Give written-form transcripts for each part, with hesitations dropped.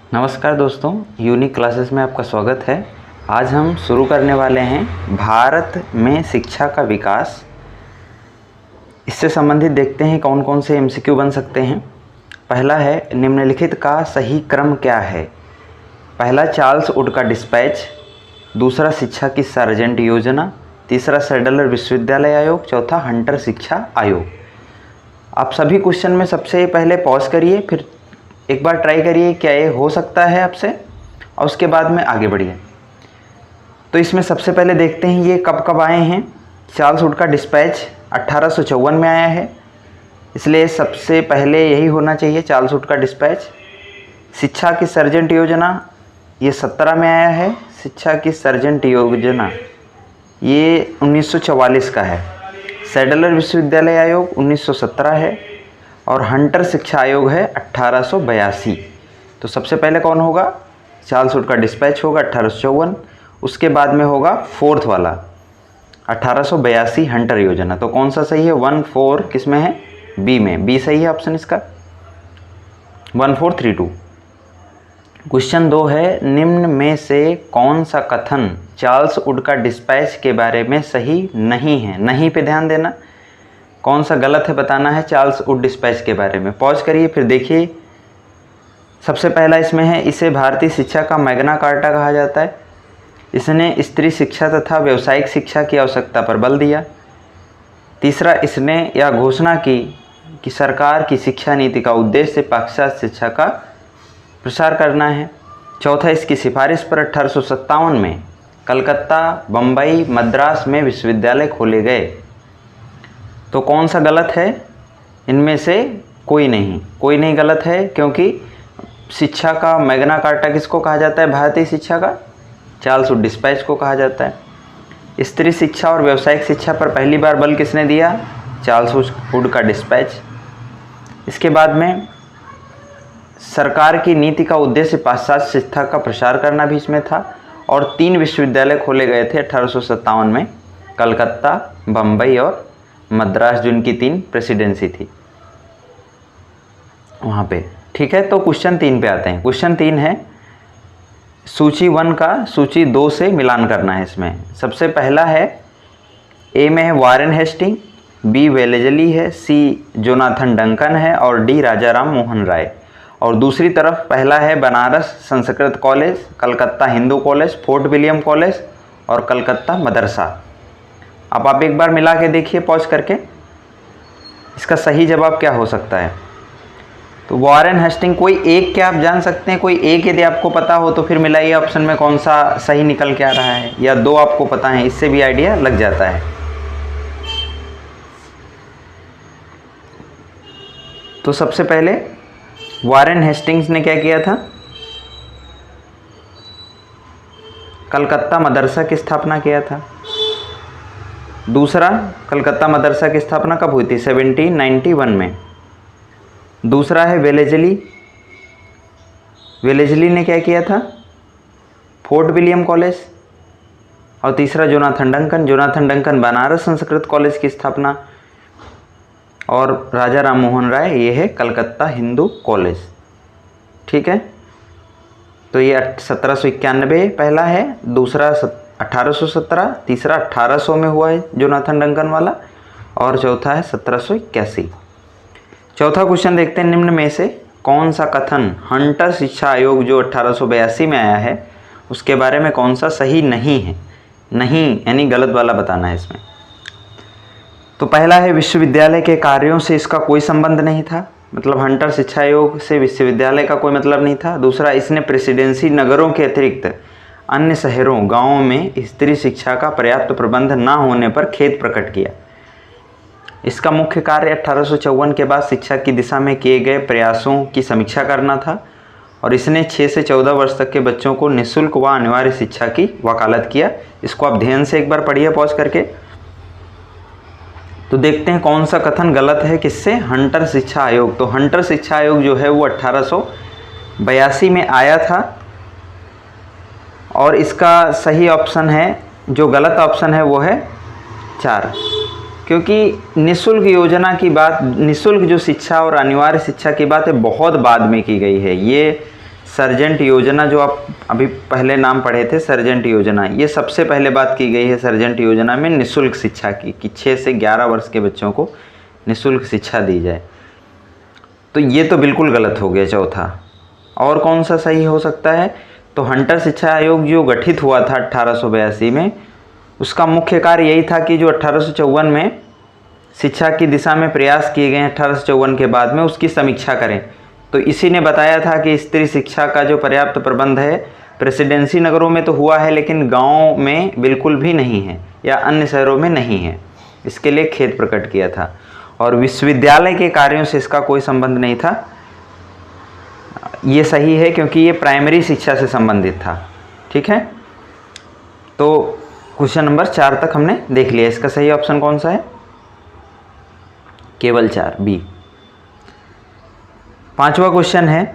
नमस्कार दोस्तों, unique classes में आपका स्वागत है। आज हम शुरू करने वाले हैं भारत में शिक्षा का विकास। इससे संबंधित देखते हैं कौन कौन से एमसीक्यू बन सकते हैं। पहला है, निम्नलिखित का सही क्रम क्या है। पहला, चार्ल्स वुड का डिस्पैच। दूसरा, शिक्षा की सार्जेंट योजना। तीसरा, सैडलर विश्वविद्यालय आयोग। चौथा, हंटर शिक्षा आयोग। आप सभी क्वेश्चन में सबसे पहले पॉज करिए, फिर एक बार ट्राई करिए क्या ये हो सकता है आपसे, और उसके बाद में आगे बढ़िए। तो इसमें सबसे पहले देखते हैं ये कब कब आए हैं। चार्ल्स वुड का डिस्पैच 1854 में आया है, इसलिए सबसे पहले यही होना चाहिए, चार्ल्स वुड का डिस्पैच। शिक्षा की सर्जेंट योजना ये 17 में आया है। शिक्षा की सर्जेंट योजना ये 1944 का है। सैडलर विश्वविद्यालय आयोग 1917 है, और हंटर शिक्षा आयोग है 1882। तो सबसे पहले कौन होगा, चार्ल्स वुड का डिस्पैच होगा 1854। उसके बाद में होगा फोर्थ वाला 1882 हंटर योजना। तो कौन सा सही है, 14 किस में है, बी में। बी सही है ऑप्शन इसका, 1432। क्वेश्चन 2 है, निम्न में से कौन सा कथन चार्ल्स वुड का डिस्पैच के बारे में सही नहीं है। नहीं पे ध्यान देना, कौन सा गलत है बताना है चार्ल्स वुड डिस्पैच के बारे में। पॉज करिए फिर देखिए। सबसे पहला इसमें है, इसे भारतीय शिक्षा का मैग्ना कार्टा कहा जाता है। इसने स्त्री शिक्षा तथा व्यावसायिक शिक्षा की आवश्यकता पर बल दिया। तीसरा, इसने यह घोषणा की कि सरकार की शिक्षा नीति का उद्देश्य पाश्चात्य शिक्षा का प्रसार करना है। चौथा, इसकी सिफारिश पर 1857 में कलकत्ता, बम्बई, मद्रास में विश्वविद्यालय खोले गए। तो कौन सा गलत है, इनमें से कोई नहीं गलत है, क्योंकि शिक्षा का मैग्ना कार्टा किसको कहा जाता है, भारतीय शिक्षा का चार्ल्स वुड डिस्पैच को कहा जाता है। स्त्री शिक्षा और व्यावसायिक शिक्षा पर पहली बार बल किसने दिया, चार्ल्स वुड का डिस्पैच। इसके बाद में सरकार की नीति का उद्देश्य पाश्चात्य शिक्षा का प्रसार करना भी इसमें था, और 3 विश्वविद्यालय खोले गए थे 1857 में, कलकत्ता, बम्बई और मद्रास, जिनकी 3 प्रेसिडेंसी थी वहाँ पे। ठीक है, तो क्वेश्चन 3 पे आते हैं। क्वेश्चन 3 है, सूची 1 का सूची 2 से मिलान करना है। इसमें सबसे पहला है, ए में है वारेन हेस्टिंग, बी वेलेजली है, सी जोनाथन डंकन है, और डी राजा राम मोहन राय। और दूसरी तरफ पहला है Banaras Sanskrit college, Calcutta Hindu college, fort William college और कलकत्ता मदरसा। अब आप एक बार मिला के देखिए पॉज करके, इसका सही जवाब क्या हो सकता है। तो वारेन हेस्टिंग, कोई एक क्या आप जान सकते हैं, कोई एक यदि आपको पता हो तो फिर मिलाइए ऑप्शन में कौन सा सही निकल के आ रहा है, या 2 आपको पता है, इससे भी आइडिया लग जाता है। तो सबसे पहले वारेन हेस्टिंग्स ने क्या किया था, कलकत्ता मदरसा की स्थापना किया था। दूसरा, कलकत्ता मदरसा की स्थापना कब हुई थी, 1791 में। दूसरा है वेलेजली, वेलेजली ने क्या किया था, फोर्ट विलियम कॉलेज। और तीसरा Jonathan Duncan, Jonathan Duncan Banaras Sanskrit college की स्थापना। और राजा राम मोहन राय, ये है कलकत्ता हिंदू कॉलेज। ठीक है, तो ये 1791 पहला है, दूसरा 1817, तीसरा 1800 में हुआ है जोनाथन डंकन वाला, और चौथा है 1781। चौथा क्वेश्चन देखते हैं, निम्न में से कौन सा कथन हंटर शिक्षा आयोग जो 1882 में आया है उसके बारे में कौन सा सही नहीं है। नहीं यानी गलत वाला बताना है इसमें। तो पहला है, विश्वविद्यालय के कार्यों से इसका कोई संबंध नहीं था, मतलब हंटर शिक्षा आयोग से विश्वविद्यालय का कोई मतलब नहीं था। दूसरा, इसने प्रेसिडेंसी नगरों के अतिरिक्त अन्य शहरों गांवों में स्त्री शिक्षा का पर्याप्त प्रबंध न होने पर खेद प्रकट किया। इसका मुख्य कार्य 1854 के बाद शिक्षा की दिशा में किए गए प्रयासों की समीक्षा करना था, और इसने 6 से 14 वर्ष तक के बच्चों को निःशुल्क व अनिवार्य शिक्षा की वकालत किया। इसको आप ध्यान से एक बार पढ़िए पॉज करके। तो देखते हैं कौन सा कथन गलत है किससे, हंटर शिक्षा आयोग। तो हंटर शिक्षा आयोग जो है वो 1882 में आया था, और इसका सही ऑप्शन है, जो गलत ऑप्शन है वो है 4, क्योंकि निःशुल्क योजना की बात, निःशुल्क जो शिक्षा और अनिवार्य शिक्षा की बात है बहुत बाद में की गई है। ये सर्जेंट योजना, जो आप अभी पहले नाम पढ़े थे सर्जेंट योजना, ये सबसे पहले बात की गई है सर्जेंट योजना में निःशुल्क शिक्षा की, कि 6 से 11 वर्ष के बच्चों को निःशुल्क शिक्षा दी जाए। तो ये तो बिल्कुल गलत हो गया चौथा। और कौन सा सही हो सकता है? तो हंटर शिक्षा आयोग जो गठित हुआ था 1882 में, उसका मुख्य कार्य यही था कि जो 1854 में शिक्षा की दिशा में प्रयास किए गए 1854 के बाद में, उसकी समीक्षा करें। तो इसी ने बताया था कि स्त्री शिक्षा का जो पर्याप्त प्रबंध है प्रेसिडेंसी नगरों में तो हुआ है, लेकिन गाँव में बिल्कुल भी नहीं है या अन्य शहरों में नहीं है। इसके लिए खेद प्रकट किया था। और विश्वविद्यालय के कार्यों से इसका कोई संबंध नहीं था। ये सही है क्योंकि ये प्राइमरी शिक्षा से संबंधित था। ठीक है, तो क्वेश्चन नंबर 4 तक हमने देख लिया। इसका सही ऑप्शन कौन सा है? केवल 4, बी। 5वां क्वेश्चन है,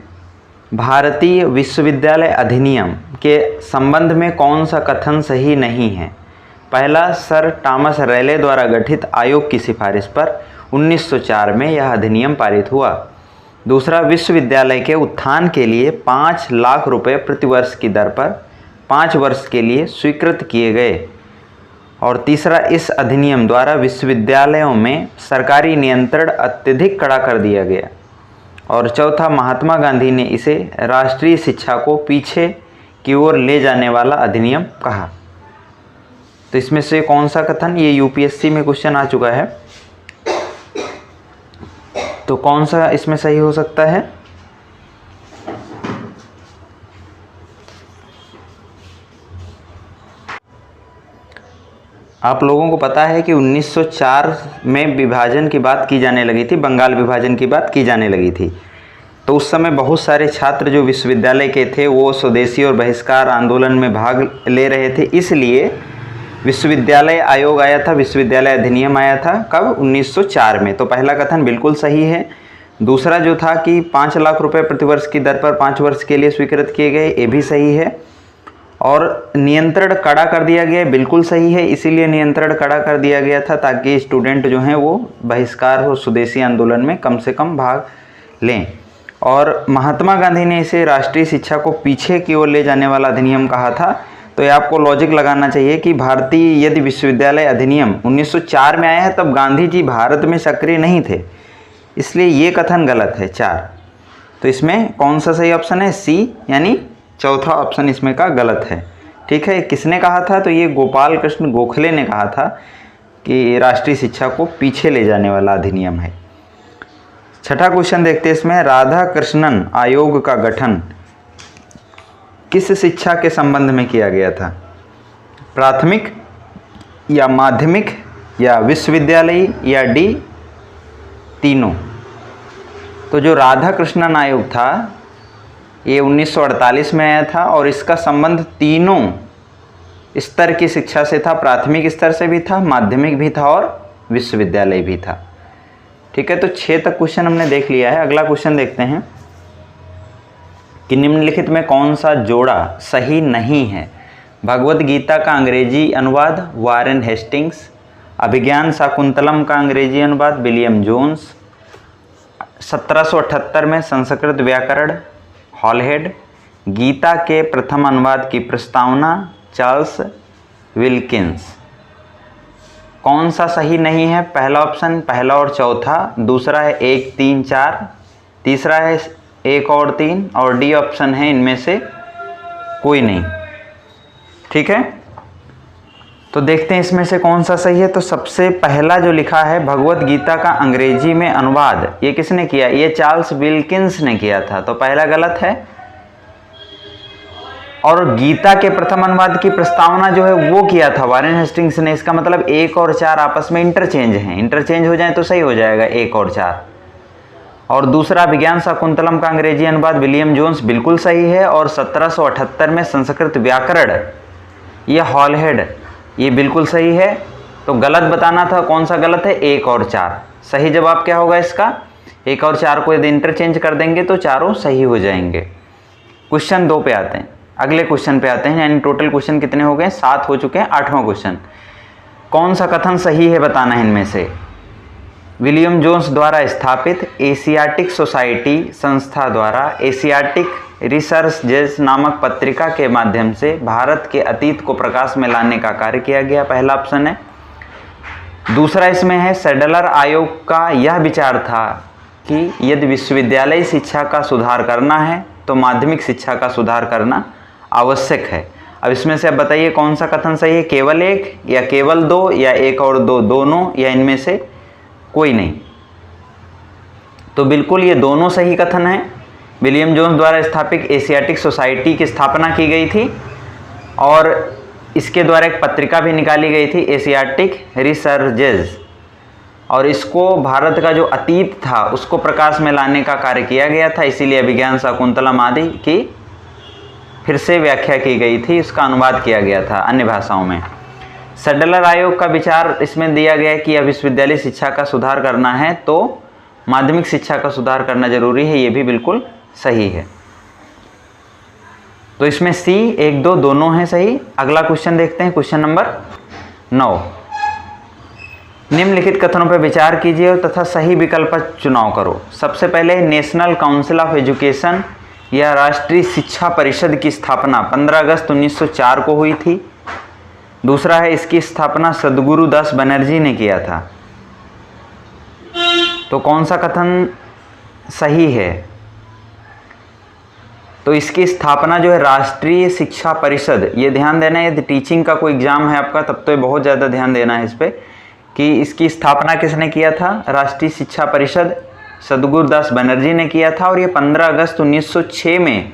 भारतीय विश्वविद्यालय अधिनियम के संबंध में कौन सा कथन सही नहीं है? पहला, सर टॉमस रैले द्वारा गठित आयोग की सिफारिश पर 1904 में यह अधिनियम पारित हुआ। दूसरा, विश्वविद्यालय के उत्थान के लिए 5 लाख रुपए प्रतिवर्ष की दर पर 5 वर्ष के लिए स्वीकृत किए गए। और तीसरा, इस अधिनियम द्वारा विश्वविद्यालयों में सरकारी नियंत्रण अत्यधिक कड़ा कर दिया गया। और चौथा, महात्मा गांधी ने इसे राष्ट्रीय शिक्षा को पीछे की ओर ले जाने वाला अधिनियम कहा। तो इसमें से कौन सा कथन, ये यूपीएससी में क्वेश्चन आ चुका है, तो कौन सा इसमें सही हो सकता है? आप लोगों को पता है कि 1904 में विभाजन की बात की जाने लगी थी, बंगाल विभाजन की बात की जाने लगी थी। तो उस समय बहुत सारे छात्र जो विश्वविद्यालय के थे वो स्वदेशी और बहिष्कार आंदोलन में भाग ले रहे थे, इसलिए विश्वविद्यालय आयोग आया था, विश्वविद्यालय अधिनियम आया था। कब? 1904 में। तो पहला कथन बिल्कुल सही है। दूसरा जो था कि 5 लाख रुपए प्रतिवर्ष की दर पर 5 वर्ष के लिए स्वीकृत किए गए, ये भी सही है। और नियंत्रण कड़ा कर दिया गया, बिल्कुल सही है। इसीलिए नियंत्रण कड़ा कर दिया गया था ताकि स्टूडेंट जो हैं वो बहिष्कार और स्वदेशी आंदोलन में कम से कम भाग लें। और महात्मा गांधी ने इसे राष्ट्रीय शिक्षा को पीछे की ओर ले जाने वाला अधिनियम कहा था। तो ये आपको लॉजिक लगाना चाहिए कि भारतीय यदि विश्वविद्यालय अधिनियम 1904 में आया है तब गांधी जी भारत में सक्रिय नहीं थे, इसलिए ये कथन गलत है 4। तो इसमें कौन सा सही ऑप्शन है? सी, यानी चौथा ऑप्शन इसमें का गलत है। ठीक है, किसने कहा था? तो ये गोपाल कृष्ण गोखले ने कहा था कि राष्ट्रीय शिक्षा को पीछे ले जाने वाला अधिनियम है। 6ठा क्वेश्चन देखते हैं इसमें, राधा कृष्णन आयोग का गठन किस शिक्षा के संबंध में किया गया था? प्राथमिक या माध्यमिक या विश्वविद्यालय या डी तीनों? तो जो राधा कृष्णन आयोग था ये 1948 में आया था और इसका संबंध तीनों स्तर की शिक्षा से था। प्राथमिक स्तर से भी था, माध्यमिक भी था और विश्वविद्यालय भी था। ठीक है, तो 6 तक क्वेश्चन हमने देख लिया है। अगला क्वेश्चन देखते हैं कि निम्नलिखित में कौन सा जोड़ा सही नहीं है? भगवत गीता का अंग्रेजी अनुवाद वारेन हेस्टिंग्स, अभिज्ञान शाकुंतलम का अंग्रेजी अनुवाद विलियम जोन्स, 1778 में संस्कृत व्याकरण हॉलहेड, गीता के प्रथम अनुवाद की प्रस्तावना चार्ल्स विल्किंस। कौन सा सही नहीं है? पहला ऑप्शन, पहला और चौथा। दूसरा है 1, 3, 4। तीसरा है 1 और 3 और डी ऑप्शन है इनमें से कोई नहीं। ठीक है, तो देखते हैं इसमें से कौन सा सही है। तो सबसे पहला जो लिखा है भगवत गीता का अंग्रेजी में अनुवाद, ये किसने किया? ये चार्ल्स विल्किंस ने किया था, तो पहला गलत है। और गीता के प्रथम अनुवाद की प्रस्तावना जो है वो किया था वारेन हेस्टिंग्स ने। इसका मतलब 1 और 4 आपस में इंटरचेंज हैं, इंटरचेंज हो जाए तो सही हो जाएगा 1 और 4। और दूसरा विज्ञान शाकुंतलम का अंग्रेजी अनुवाद विलियम जोन्स बिल्कुल सही है। और 1778 में संस्कृत व्याकरण ये हॉलहेड ये बिल्कुल सही है। तो गलत बताना था, कौन सा गलत है? 1 और 4। सही जवाब क्या होगा इसका? 1 और 4 को यदि इंटरचेंज कर देंगे तो चारों सही हो जाएंगे। क्वेश्चन 2 पे आते हैं, अगले क्वेश्चन पे आते हैं। यानी टोटल क्वेश्चन कितने हो गए? 7 हो चुके हैं। 8वां क्वेश्चन, कौन सा कथन सही है बताना है इनमें से? विलियम जोन्स द्वारा स्थापित एशियाटिक सोसाइटी संस्था द्वारा एशियाटिक रिसर्चेज नामक पत्रिका के माध्यम से भारत के अतीत को प्रकाश में लाने का कार्य किया गया, पहला ऑप्शन है। दूसरा इसमें है सैडलर आयोग का यह विचार था कि यदि विश्वविद्यालय शिक्षा का सुधार करना है तो माध्यमिक शिक्षा का सुधार करना आवश्यक है। अब इसमें से अब बताइए कौन सा कथन सही है, केवल एक या केवल दो या एक और दो, दोनों या इनमें से कोई नहीं। तो बिल्कुल ये दोनों सही कथन है। विलियम जोन्स द्वारा स्थापित एशियाटिक सोसाइटी की स्थापना की गई थी और इसके द्वारा एक पत्रिका भी निकाली गई थी एशियाटिक रिसर्चेज, और इसको भारत का जो अतीत था उसको प्रकाश में लाने का कार्य किया गया था। इसीलिए अभिज्ञान शाकुंतलम आदि की फिर से व्याख्या की गई थी, उसका अनुवाद किया गया था अन्य भाषाओं में। सैडलर आयोग का विचार इसमें दिया गया कि अब विश्वविद्यालय शिक्षा का सुधार करना है तो माध्यमिक शिक्षा का सुधार करना जरूरी है, ये भी बिल्कुल सही है। तो इसमें सी 1 2 दोनों हैं सही। अगला क्वेश्चन देखते हैं, क्वेश्चन नंबर 9। निम्नलिखित कथनों पर विचार कीजिए तथा सही विकल्प का चुनाव करो। सबसे पहले नेशनल काउंसिल ऑफ एजुकेशन या राष्ट्रीय शिक्षा परिषद की स्थापना 15 अगस्त 1904 को हुई थी। दूसरा है इसकी स्थापना सद्गुरु दास बनर्जी ने किया था। तो कौन सा कथन सही है? तो इसकी स्थापना जो है राष्ट्रीय शिक्षा परिषद, ये ध्यान देना है, यदि टीचिंग का कोई एग्जाम है आपका तब तो ये बहुत ज़्यादा ध्यान देना है इस पर कि इसकी स्थापना किसने किया था। राष्ट्रीय शिक्षा परिषद सद्गुरु दास बनर्जी ने किया था और ये 15 अगस्त 1906 में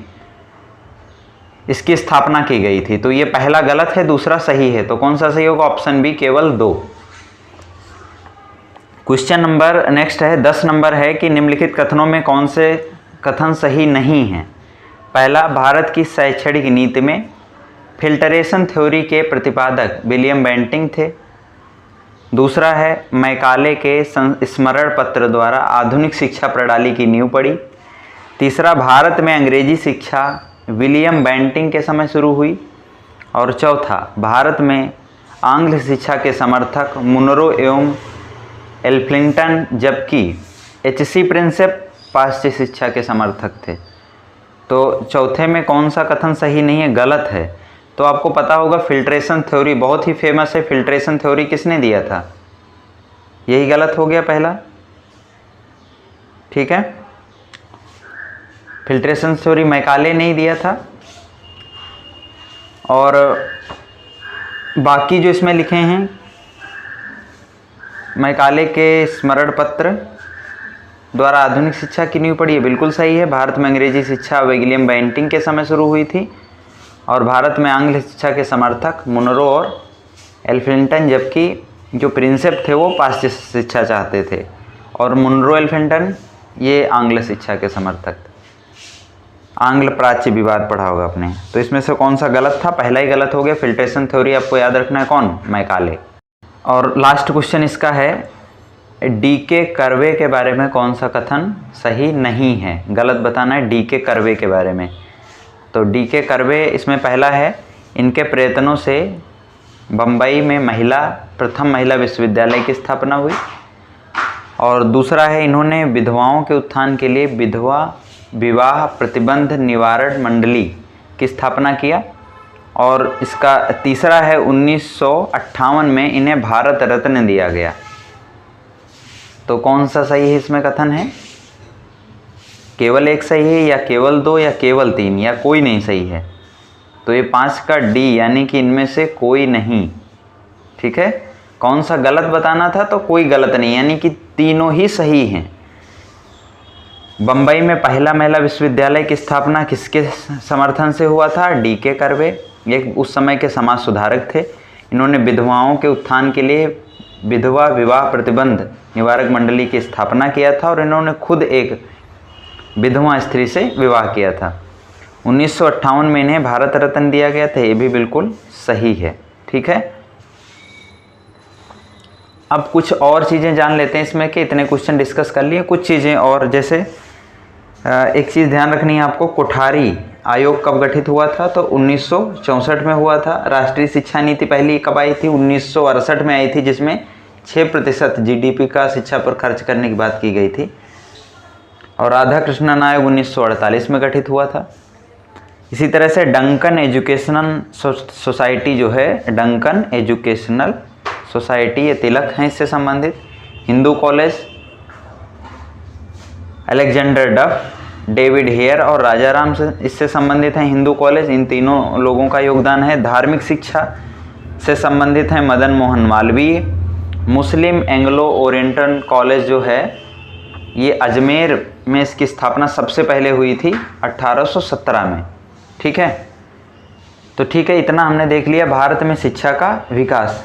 इसकी स्थापना की गई थी। तो ये पहला गलत है, दूसरा सही है। तो कौन सा सही होगा? ऑप्शन बी केवल 2। क्वेश्चन नंबर नेक्स्ट है 10 नंबर है कि निम्नलिखित कथनों में कौन से कथन सही नहीं है। पहला, भारत की शैक्षणिक नीति में फिल्टरेशन थ्योरी के प्रतिपादक विलियम बेंटिंग थे। दूसरा है मैकाले के स्मरण पत्र द्वारा आधुनिक शिक्षा प्रणाली की नींव पड़ी। तीसरा, भारत में अंग्रेजी शिक्षा विलियम बेंटिंग के समय शुरू हुई। और चौथा, भारत में आंग्ल शिक्षा के समर्थक मुनरो एवं एल्फिंगटन, जबकि एच.सी. प्रिंसेप पाश्चात्य शिक्षा के समर्थक थे। तो चौथे में कौन सा कथन सही नहीं है, गलत है। तो आपको पता होगा फिल्ट्रेशन थ्योरी बहुत ही फेमस है। फिल्ट्रेशन थ्योरी किसने दिया था? यही गलत हो गया पहला, ठीक है। फिल्ट्रेशन थ्योरी मैकाले ने ही दिया था। और बाकी जो इसमें लिखे हैं मैकाले के स्मरण पत्र द्वारा आधुनिक शिक्षा की नींव पड़ी, है बिल्कुल सही है। भारत में अंग्रेजी शिक्षा विलियम बेंटिंग के समय शुरू हुई थी और भारत में आंग्ल शिक्षा के समर्थक मुनरो और एल्फिंगटन, जबकि जो प्रिंसेप थे वो पाश्चात्य शिक्षा चाहते थे और मुनरो एल्फिंगटन ये आंग्ल शिक्षा के समर्थक थे। आंग्ल प्राच्य विवाद पढ़ा होगा आपने। तो इसमें से कौन सा गलत था? पहला ही गलत हो गया। फिल्ट्रेशन थ्योरी आपको याद रखना है, कौन? मैकाले। और लास्ट क्वेश्चन इसका है डी.के. कर्वे के बारे में कौन सा कथन सही नहीं है? गलत बताना है डी.के. कर्वे के बारे में। तो डी.के. कर्वे इसमें पहला है, इनके प्रयत्नों से बम्बई में प्रथम महिला विश्वविद्यालय की स्थापना हुई। और दूसरा है, इन्होंने विधवाओं के उत्थान के लिए विधवा विवाह प्रतिबंध निवारण मंडली की स्थापना किया। और इसका तीसरा है 1958 में इन्हें भारत रत्न दिया गया। तो कौन सा सही है इसमें कथन है? केवल एक सही है या केवल 2 या केवल 3 या कोई नहीं सही है? तो ये 5 का डी, यानी कि इनमें से कोई नहीं, ठीक है। कौन सा गलत बताना था? तो कोई गलत नहीं, यानी कि तीनों ही सही हैं। बम्बई में पहला महिला विश्वविद्यालय की स्थापना किसके समर्थन से हुआ था? डी.के. कर्वे, ये उस समय के समाज सुधारक थे। इन्होंने विधवाओं के उत्थान के लिए विधवा विवाह प्रतिबंध निवारक मंडली की स्थापना किया था और इन्होंने खुद एक विधवा स्त्री से विवाह किया था। 1958 में इन्हें भारत रत्न दिया गया था, ये भी बिल्कुल सही है, ठीक है। अब कुछ और चीज़ें जान लेते हैं इसमें कि इतने क्वेश्चन डिस्कस कर लिए। कुछ चीज़ें और, जैसे एक चीज़ ध्यान रखनी है आपको, कोठारी आयोग कब गठित हुआ था? तो 1964 में हुआ था। राष्ट्रीय शिक्षा नीति पहली कब आई थी? 1968 में आई थी, जिसमें 6% GDP का शिक्षा पर खर्च करने की बात की गई थी। और राधा कृष्णन आयोग 1948 में गठित हुआ था। इसी तरह से डंकन एजुकेशनल सोसाइटी जो है, डंकन एजुकेशनल सोसाइटी, ये तिलक हैं इससे संबंधित। हिंदू कॉलेज, अलेक्जेंडर डफ, डेविड हेयर और राजाराम से इससे संबंधित हैं हिंदू कॉलेज। इन तीनों लोगों का योगदान है। धार्मिक शिक्षा से संबंधित हैं मदन मोहन मालवीय। मुस्लिम एंग्लो ओरिएंटल कॉलेज जो है, ये अजमेर में इसकी स्थापना सबसे पहले हुई थी 1817 में। ठीक है, तो ठीक है, इतना हमने देख लिया भारत में शिक्षा का विकास।